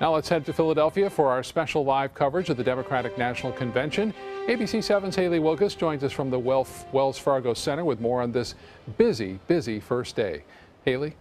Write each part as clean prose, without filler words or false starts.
Now let's head to Philadelphia for our special live coverage of the Democratic National Convention. ABC 7's Haley Wilgus joins us from the Wells Fargo Center with more on this busy first day. Haley?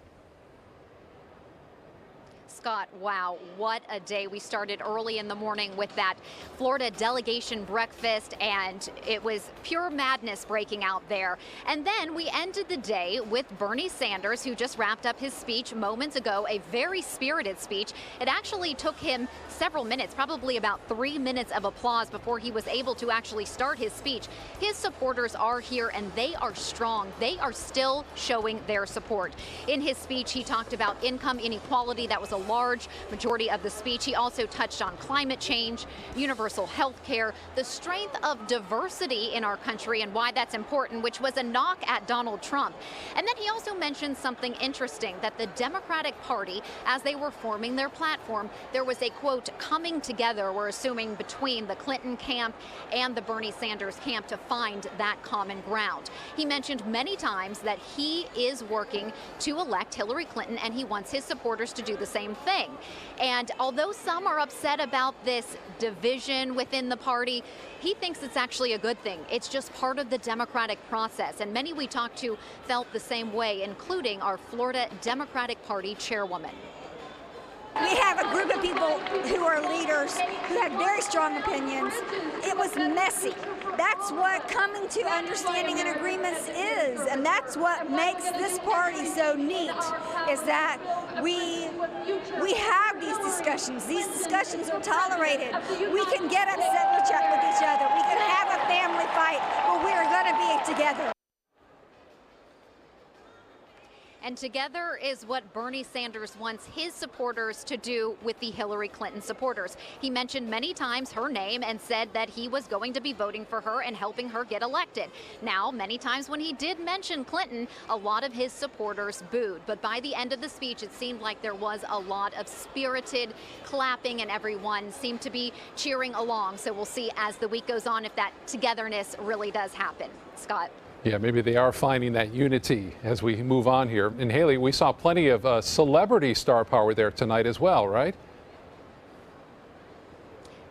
Scott, wow, what a day. We started early in the morning with that Florida delegation breakfast, and it was pure madness breaking out there. And then we ended the day with Bernie Sanders, who just wrapped up his speech moments ago, a very spirited speech. It actually took him several minutes, probably about 3 minutes of applause before he was able to actually start his speech. His supporters are here, and they are strong. They are still showing their support. In his speech, he talked about income inequality. That was a large majority of the speech. He also touched on climate change, universal health care, the strength of diversity in our country and why that's important, which was a knock at Donald Trump. And then he also mentioned something interesting, that the Democratic Party, as they were forming their platform, there was a, quote, coming together, we're assuming, between the Clinton camp and the Bernie Sanders camp to find that common ground. He mentioned many times that he is working to elect Hillary Clinton, and he wants his supporters to do the same thing. And although some are upset about this division within the party, he thinks it's actually a good thing. It's just part of the democratic process. And many we talked to felt the same way, including our Florida Democratic Party chairwoman. We have a group of people who are leaders who have very strong opinions. It was messy. That's what coming to understanding and agreements is, and that's what makes this party so neat, is that we have these discussions. These discussions are tolerated. We can get upset with each other. We can have a family fight, but we are going to be together. And together is what Bernie Sanders wants his supporters to do with the Hillary Clinton supporters. He mentioned many times her name and said that he was going to be voting for her and helping her get elected. Now, many times when he did mention Clinton, a lot of his supporters booed. But by the end of the speech, it seemed like there was a lot of spirited clapping, and everyone seemed to be cheering along. So we'll see as the week goes on if that togetherness really does happen. Scott? Yeah, maybe they are finding that unity as we move on here. And Haley, we saw plenty of celebrity star power there tonight as well, right?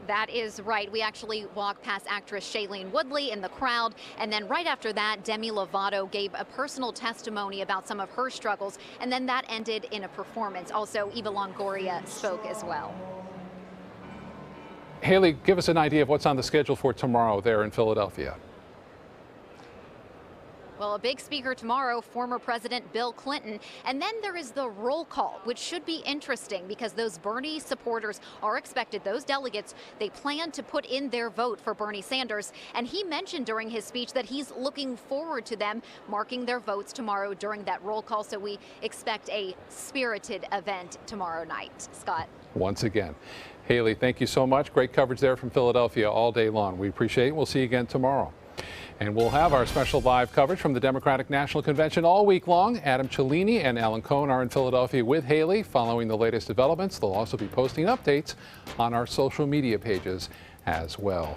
That is right. We actually walked past actress Shailene Woodley in the crowd, and then right after that, Demi Lovato gave a personal testimony about some of her struggles, and then that ended in a performance. Also, Eva Longoria spoke as well. Haley, give us an idea of what's on the schedule for tomorrow there in Philadelphia. Well, a big speaker tomorrow, former President Bill Clinton. And then there is the roll call, which should be interesting because those Bernie supporters are expected, those delegates, they plan to put in their vote for Bernie Sanders. And he mentioned during his speech that he's looking forward to them marking their votes tomorrow during that roll call. So we expect a spirited event tomorrow night. Scott? Once again. Haley, thank you so much. Great coverage there from Philadelphia all day long. We appreciate it. We'll see you again tomorrow. And we'll have our special live coverage from the Democratic National Convention all week long. Adam Cellini and Alan Cohn are in Philadelphia with Haley following the latest developments. They'll also be posting updates on our social media pages as well.